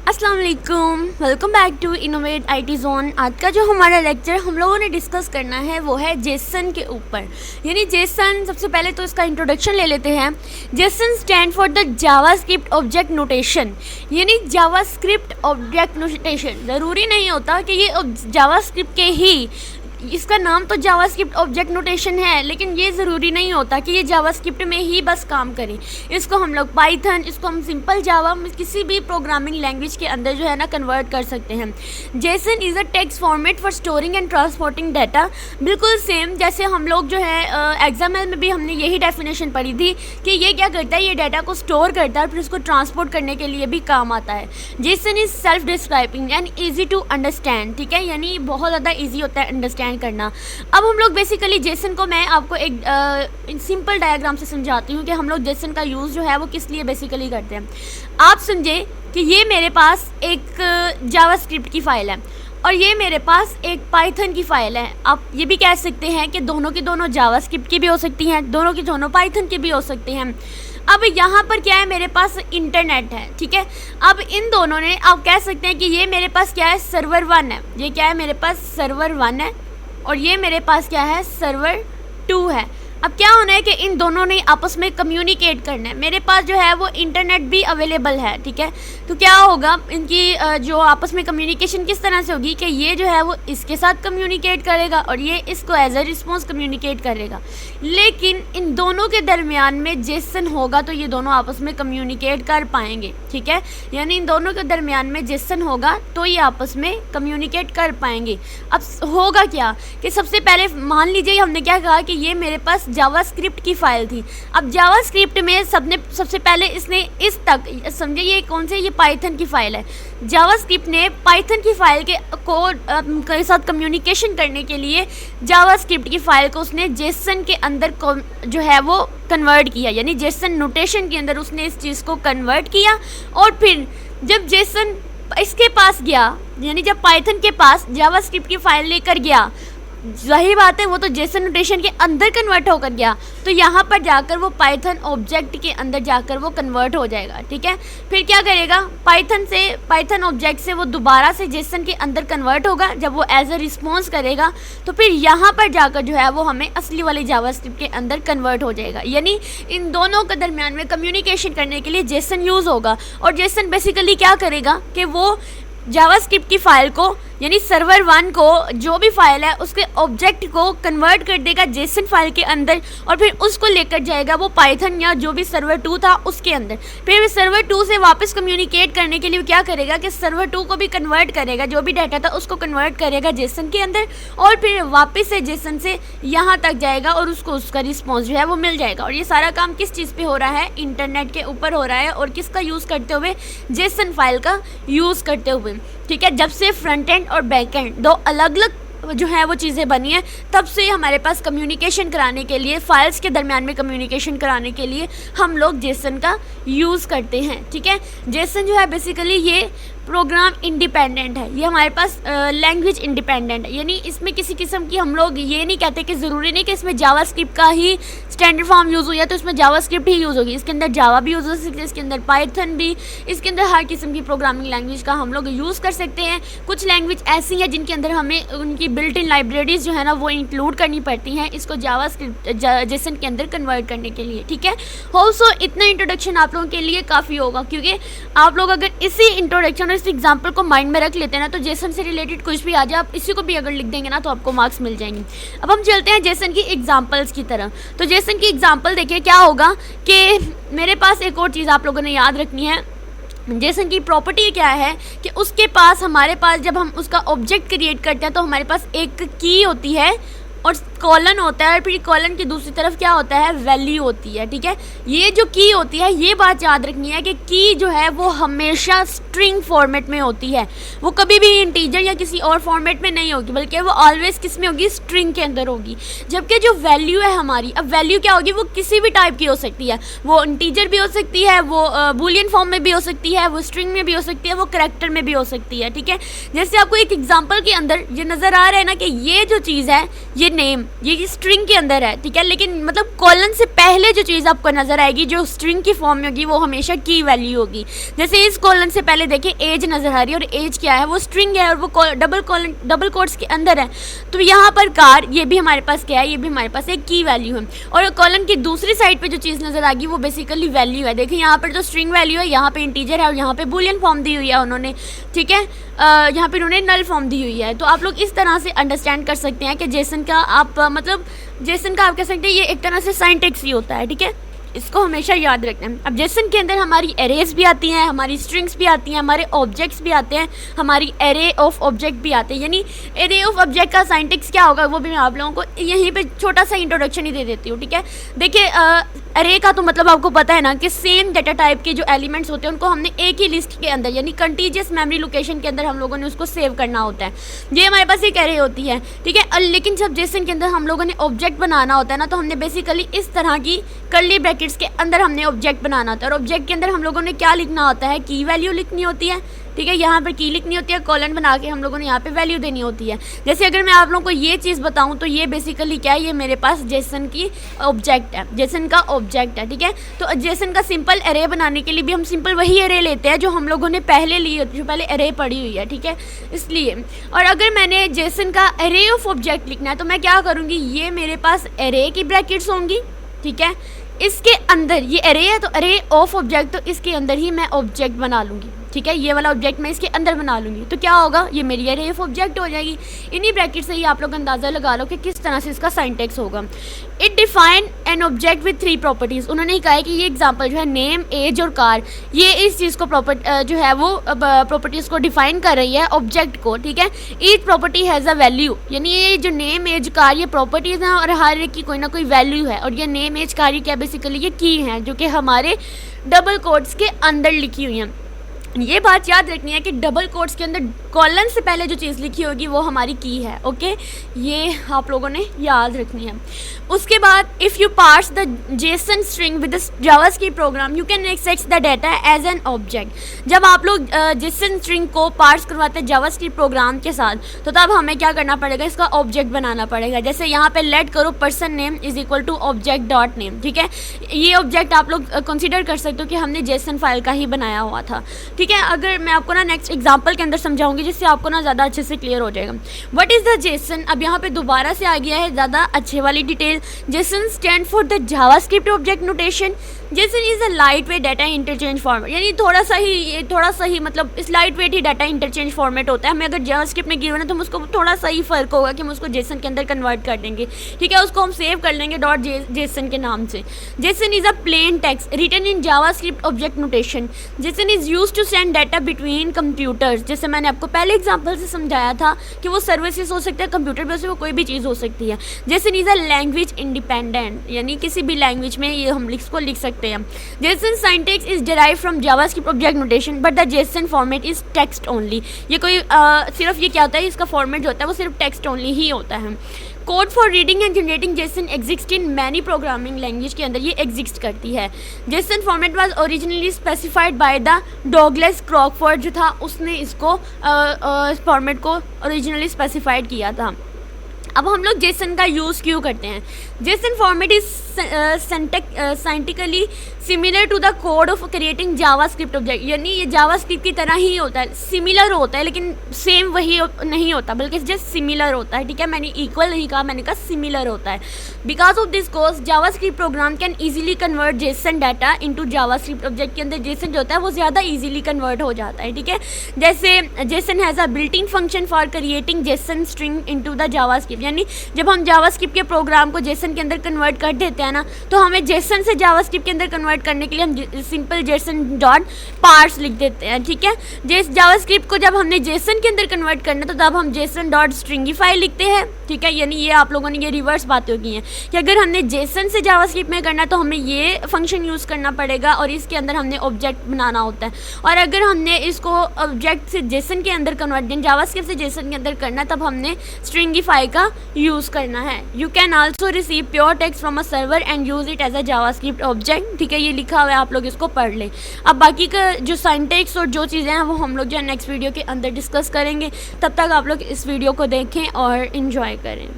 अस्सलाम वालेकुम, welcome back to innovate IT zone. आज का जो हमारा लेक्चर हम लोगों ने डिस्कस करना है वो है जेसन के ऊपर। यानी जेसन, सबसे पहले तो इसका इंट्रोडक्शन ले लेते हैं। Jason stand for the JavaScript object notation. यानी जावास्क्रिप्ट ऑब्जेक्ट नोटेशन, ज़रूरी नहीं होता कि ये जावास्क्रिप्ट के ही, इसका नाम तो जावास्क्रिप्ट ऑब्जेक्ट नोटेशन है, लेकिन ये ज़रूरी नहीं होता कि ये जावास्क्रिप्ट में ही बस काम करें। इसको हम लोग पाइथन, इसको हम सिंपल जावा, किसी भी प्रोग्रामिंग लैंग्वेज के अंदर जो है ना कन्वर्ट कर सकते हैं। Jason is a text format for storing and transporting data. बिल्कुल सेम जैसे हम लोग जो है एग्जाम्पल में भी हमने यही डेफिनेशन पढ़ी थी कि ये क्या करता है, ये डाटा को स्टोर करता है और फिर उसको ट्रांसपोर्ट करने के लिए भी काम आता है। JSON is self describing and easy to understand. ठीक है, यानी बहुत ज़्यादा ईजी होता है अंडरस्टैंड करना। अब हम लोग बेसिकली जेसन को, मैं आपको एक सिंपल डायग्राम से समझाती हूँ कि हम लोग जेसन का यूज़ जो है वो किस लिए बेसिकली करते हैं। आप समझे कि ये मेरे पास एक जावास्क्रिप्ट की फ़ाइल है और ये मेरे पास एक पाइथन की फ़ाइल है। आप ये भी कह सकते हैं कि दोनों की दोनों जावास्क्रिप्ट की भी हो सकती हैं, दोनों की दोनों पाइथन की भी हो सकती हैं। अब यहाँ पर क्या है, मेरे पास इंटरनेट है। ठीक है, अब इन दोनों ने, आप कह सकते हैं कि ये मेरे पास क्या है, सर्वर 1 है। ये क्या है, मेरे पास सर्वर 1 है और ये मेरे पास क्या है, सर्वर 2 है। अब क्या होना है कि इन दोनों ने आपस में कम्युनिकेट करना है। मेरे पास जो है वो इंटरनेट भी अवेलेबल है। ठीक है, तो क्या होगा, इनकी जो आपस में कम्युनिकेशन किस तरह से होगी कि ये जो है वो इसके साथ कम्युनिकेट करेगा और ये इसको एज अ रिस्पॉन्स कम्युनिकेट करेगा। लेकिन इन दोनों के दरमियान में जेसन होगा तो ये दोनों आपस में कम्युनिकेट कर पाएंगे। ठीक है, यानी इन दोनों के दरमियान में जेसन होगा तो ये आपस में कम्युनिकेट कर पाएंगे। अब होगा क्या कि सबसे पहले मान लीजिए हमने क्या कहा कि ये मेरे पास जावास्क्रिप्ट की फ़ाइल थी। अब जावास्क्रिप्ट में सबसे पहले इसने इस तक समझे, ये कौन से, ये पाइथन की फ़ाइल है। जावास्क्रिप्ट ने पाइथन की फ़ाइल के कोड के साथ कम्युनिकेशन करने के लिए जावास्क्रिप्ट की फ़ाइल को उसने जेसन के अंदर जो है वो कन्वर्ट किया। यानी जेसन नोटेशन के अंदर उसने इस चीज़ को कन्वर्ट किया और फिर जब जेसन इसके पास गया, यानी जब पाइथन के पास जावास्क्रिप्ट की फ़ाइल लेकर गया, वही बात है, वो तो जेसन नोटेशन के अंदर कन्वर्ट होकर गया, तो यहाँ पर जाकर वो पाइथन ऑब्जेक्ट के अंदर जाकर वो कन्वर्ट हो जाएगा। ठीक है, फिर क्या करेगा, पाइथन ऑब्जेक्ट से वो दोबारा से जेसन के अंदर कन्वर्ट होगा। जब वो एज अ रिस्पॉन्स करेगा तो फिर यहाँ पर जाकर जो है वो हमें असली वाली जावास्क्रिप्ट के अंदर कन्वर्ट हो जाएगा। यानी इन दोनों के दरमियान में कम्युनिकेशन करने के लिए जेसन यूज़ होगा। और जेसन बेसिकली क्या करेगा कि वो जावास्क्रिप्ट की फ़ाइल को, यानी सर्वर 1 को, जो भी फाइल है उसके ऑब्जेक्ट को कन्वर्ट कर देगा जेसन फाइल के अंदर और फिर उसको लेकर जाएगा वो पाइथन या जो भी सर्वर 2 था उसके अंदर। फिर सर्वर 2 से वापस कम्युनिकेट करने के लिए क्या करेगा कि सर्वर 2 को भी कन्वर्ट करेगा, जो भी डाटा था उसको कन्वर्ट करेगा जेसन के अंदर और फिर वापस से जेसन से यहाँ तक जाएगा और उसको उसका रिस्पॉन्स जो है वो मिल जाएगा। और ये सारा काम किस चीज़ पे हो रहा है, इंटरनेट के ऊपर हो रहा है। और किसका यूज़ करते हुए, जेसन फाइल का यूज़ करते हुए। ठीक है, जब से फ्रंट एंड और बैक एंड दो अलग अलग जो है वो चीज़ें बनी हैं, तब से हमारे पास कम्युनिकेशन कराने के लिए, फाइल्स के दरमियान में कम्युनिकेशन कराने के लिए हम लोग जेसन का यूज़ करते हैं। ठीक है, जेसन जो है बेसिकली ये प्रोग्राम इंडिपेंडेंट है, ये हमारे पास लैंग्वेज इंडिपेंडेंट है। यानी इसमें किसी किस्म की, हम लोग ये नहीं कहते कि ज़रूरी नहीं कि इसमें जावास्क्रिप्ट का ही स्टैंडर्ड फॉर्म यूज़ हो या तो इसमें जावास्क्रिप्ट ही यूज़ होगी। इसके अंदर जावा भी यूज़ हो सकती है, इसके अंदर पाइथन भी, इसके अंदर हर किस्म की प्रोग्रामिंग लैंग्वेज का हम लोग यूज़ कर सकते हैं। कुछ लैंग्वेज ऐसी हैं जिनके अंदर हमें उनकी बिल्ट इन लाइब्रेरीज जो है ना वो इंक्लूड करनी पड़ती हैं इसको जावास्क्रिप्ट जेसन के अंदर कन्वर्ट करने के लिए। ठीक है, होप्सो इतना इंट्रोडक्शन आप लोगों के लिए काफ़ी होगा, क्योंकि आप लोग अगर इसी इंट्रोडक्शन, इस एग्जाम्पल को माइंड में रख लेते हैं ना तो जेसन से रिलेटेड कुछ भी आ जाए, आप इसी को भी अगर लिख देंगे ना तो आपको मार्क्स मिल जाएंगे। अब हम चलते हैं जेसन की एग्जाम्पल्स की तरह। तो जेसन की एग्जाम्पल देखिए, क्या होगा कि मेरे पास एक और चीज़ आप लोगों ने याद रखनी है। जेसन की प्रॉपर्टी क्या है कि उसके पास, हमारे पास जब हम उसका ऑब्जेक्ट क्रिएट करते हैं तो हमारे पास एक की होती है और कॉलन होता है और फिर कॉलन की दूसरी तरफ क्या होता है, वैल्यू होती है। ठीक है, ये जो की होती है, ये बात याद रखनी है कि की जो है वो हमेशा स्ट्रिंग फॉर्मेट में होती है, वो कभी भी इंटीजर या किसी और फॉर्मेट में नहीं होगी, बल्कि वो ऑलवेज किस में होगी, स्ट्रिंग के अंदर होगी। जबकि जो वैल्यू है हमारी, अब वैल्यू क्या होगी, वो किसी भी टाइप की हो सकती है, वो इंटीजर भी हो सकती है, वो बूलियन फॉर्म में भी हो सकती है, वो स्ट्रिंग में भी हो सकती है, वो करैक्टर में भी हो सकती है। ठीक है, जैसे आपको एक एग्जाम्पल के अंदर ये नज़र आ रहा है ना कि ये जो चीज़ है, ये नेम, ये स्ट्रिंग के अंदर है, ठीक है, लेकिन मतलब कॉलन से पहले जो चीज़ आपको नज़र आएगी जो स्ट्रिंग की फॉर्म में होगी वो हमेशा की वैल्यू होगी। जैसे इस कॉलन से पहले देखिए एज नज़र आ रही है, और एज क्या है, वो स्ट्रिंग है और वो डबल कोट्स के अंदर है। तो यहाँ पर कार, ये भी हमारे पास क्या है, ये भी हमारे पास एक की वैल्यू है। और कॉलन की दूसरी साइड पे जो चीज़ नज़र आ गई वो बेसिकली वैल्यू है। देखिए यहाँ पर जो स्ट्रिंग वैल्यू है, यहाँ पे इंटीजर है और यहाँ पे बूलियन फॉर्म दी हुई है उन्होंने, ठीक है, यहाँ पे उन्होंने नल फॉर्म दी हुई है। तो आप लोग इस तरह से अंडरस्टैंड कर सकते हैं कि जेसन का आप मतलब जेसन का आप कह सकते हैं ये एक तरह से सिंटैक्स ही होता है, ठीक है, इसको हमेशा याद रखना है। अब जेसन के अंदर हमारी एरेज भी आती हैं, हमारी स्ट्रिंग्स भी आती हैं, हमारे ऑब्जेक्ट्स भी आते हैं, हमारी एरे ऑफ ऑब्जेक्ट भी आते हैं। यानी एरे ऑफ ऑब्जेक्ट का सिंटैक्स क्या होगा वो भी मैं आप लोगों को यहीं पे छोटा सा इंट्रोडक्शन ही दे देती हूँ, ठीक है। देखिए एरे का तो मतलब आपको पता है ना कि सेम डाटा टाइप के जो एलिमेंट्स होते हैं उनको हमने एक ही लिस्ट के अंदर यानी कंटीजियस मेमोरी लोकेशन के अंदर हम लोगों ने उसको सेव करना होता है। ये हमारे पास एक एरे होती है, ठीक है। लेकिन जब जेसन के अंदर हम लोगों ने ऑब्जेक्ट बनाना होता है ना, तो हमने बेसिकली इस तरह की कर्ली ब्रैकेट्स के अंदर हमने ऑब्जेक्ट बनाना होता है। और ऑब्जेक्ट के अंदर हम लोगों ने क्या लिखना होता है, की वैल्यू लिखनी होती है, ठीक है। यहाँ पर की लिखनी होती है, कॉलन बना के हम लोगों ने यहाँ पे वैल्यू देनी होती है। जैसे अगर मैं आप लोगों को ये चीज़ बताऊँ तो ये बेसिकली क्या है, ये मेरे पास जेसन की ऑब्जेक्ट है, जेसन का ऑब्जेक्ट है, ठीक है। तो जेसन का सिंपल एरे बनाने के लिए भी हम सिंपल वही एरे लेते हैं जो हम लोगों ने पहले ली होती है, जो पहले एरे पड़ी हुई है, ठीक है, इसलिए। और अगर मैंने जेसन का एरे ऑफ ऑब्जेक्ट लिखना है तो मैं क्या करूँगी, ये मेरे पास एरे की ब्रैकेट्स होंगी, ठीक है। इसके अंदर ये एरे है तो एरे ऑफ ऑब्जेक्ट, तो इसके अंदर ही मैं ऑब्जेक्ट बना लूँगी, ठीक है। ये वाला ऑब्जेक्ट मैं इसके अंदर बना लूँगी, तो क्या होगा, ये मेरी एरे ऑफ ऑब्जेक्ट हो जाएगी। इन्हीं ब्रैकेट से ही आप लोग अंदाज़ा लगा लो कि किस तरह से इसका सिंटैक्स होगा। It define an object with 3 properties. उन्होंने ही कहा है कि ये एग्जांपल जो है नेम, एज और कार, ये इस चीज़ को जो है वो प्रॉपर्टीज़ को डिफाइन कर रही है ऑब्जेक्ट को, ठीक है। Each property has a value, यानी ये जो नेम, एज, कार ये प्रॉपर्टीज़ हैं और हर एक की कोई ना कोई वैल्यू है। और ये नेम, एज, कार ये क्या बेसिकली ये की हैं जो कि हमारे डबल कोट्स के अंदर लिखी हुई हैं। ये बात याद रखनी है कि डबल कोट्स के अंदर कॉलन से पहले जो चीज़ लिखी होगी वो हमारी की है, ओके, ये आप लोगों ने याद रखनी है। उसके बाद if you parse the JSON string with the JavaScript program you can access the data as an object. जब आप लोग जेसन स्ट्रिंग को पार्स करवाते हैं जावास्क्रिप्ट प्रोग्राम के साथ, तो तब हमें क्या करना पड़ेगा, इसका ऑब्जेक्ट बनाना पड़ेगा। जैसे यहाँ पे लेट करो person name is equal to object dot name, ठीक है। ये ऑब्जेक्ट आप लोग कंसिडर कर सकते हो कि हमने जेसन फाइल का ही बनाया हुआ था, ठीक है। अगर मैं आपको ना नेक्स्ट एग्जांपल के अंदर समझाऊंगी जिससे आपको ना ज़्यादा अच्छे से क्लियर हो जाएगा। व्हाट इज़ द जेसन, अब यहाँ पे दोबारा से आ गया है ज़्यादा अच्छे वाली detail. Jason stand for the JavaScript object notation. JSON is a light weight data interchange format, यानी थोड़ा सा ही मतलब इस लाइट वेट ही डाटा इंटरचेंज फॉर्मेट होता है। हमें अगर जावास्क्रिप्ट में गिवन है तो हम उसको थोड़ा सा ही फ़र्क होगा कि हम उसको जेसन के अंदर कन्वर्ट कर देंगे, ठीक है। उसको हम सेव कर लेंगे डॉट जेसन के नाम से। JSON is a plain text written in JavaScript object notation. JSON is use to send data between computers. जैसे मैंने आपको पहले एग्जांपल से समझाया था कि वो सर्विसेज हो सकते हैं कंप्यूटर पे, से वो कोई भी चीज़ हो सकती है। JSON is a language independent, यानी किसी भी लैंग्वेज में ये हम इसको लिख सकते हैं। Jason syntax is derived from JavaScript object notation but the Jason format is text only. ये कोई सिर्फ ये क्या होता है, इसका फॉर्मेट जो होता है वो सिर्फ टेक्स्ट ओनली ही होता है। Code for reading and generating JSON exist in many programming language के अंदर ये एग्जिस्ट करती है। JSON format was originally specified by the Douglas Crockford, जो था उसने इसको फॉर्मेट को ओरिजिनली स्पेसिफाइड किया था। अब हम लोग जेसन का यूज़ क्यों करते हैं। JSON format is scientifically similar to the code of creating JavaScript object, यानी ये जावास्क्रिप्ट की तरह ही होता है, सिमिलर होता है लेकिन सेम वही नहीं होता बल्कि जस्ट सिमिलर होता है, ठीक है। मैंने इक्वल नहीं कहा, मैंने कहा सिमिलर होता है। Because of this course JavaScript program can easily convert JSON data into JavaScript object के अंदर जेसन जो होता है वो ज़्यादा ईजिली कन्वर्ट हो जाता है, ठीक है। जैसे Jason has a built in function for creating Jason string into the JavaScript, यानी जब हम जावास्क्रिप्ट के प्रोग्राम को जेसन के अंदर कन्वर्ट कर देते हैं ना, तो हमें जेसन से जावास्क्रिप्ट के अंदर कन्वर्ट करने के लिए हम सिंपल जेसन डॉट पार्स लिख देते हैं, ठीक है। जावास्क्रिप्ट को जब हमने जेसन के अंदर कन्वर्ट करना तो तब हम जेसन डॉट स्ट्रिंगिफाई लिखते हैं, ठीक है। यानी ये आप लोगों ने ये रिवर्स बातें होगी हैं कि अगर हमने जेसन से जावास्क्रिप्ट में करना तो हमें ये फंक्शन यूज़ करना पड़ेगा और इसके अंदर हमने ऑब्जेक्ट बनाना होता है। और अगर हमने इसको ऑब्जेक्ट से जेसन के अंदर कन्वर्ट जावास्क्रिप्ट से जेसन के अंदर करना तब हमने स्ट्रिंगिफाई का यूज़ करना है। You can also receive pure text from a server and use it as a JavaScript object, ठीक है। ये लिखा हुआ है, आप लोग इसको पढ़ लें। अब बाकी का जो सिंटैक्स और जो चीज़ें हैं वो हम लोग जो है नेक्स्ट वीडियो के अंदर डिस्कस करेंगे। तब तक आप लोग इस वीडियो को देखें और इन्जॉय करें।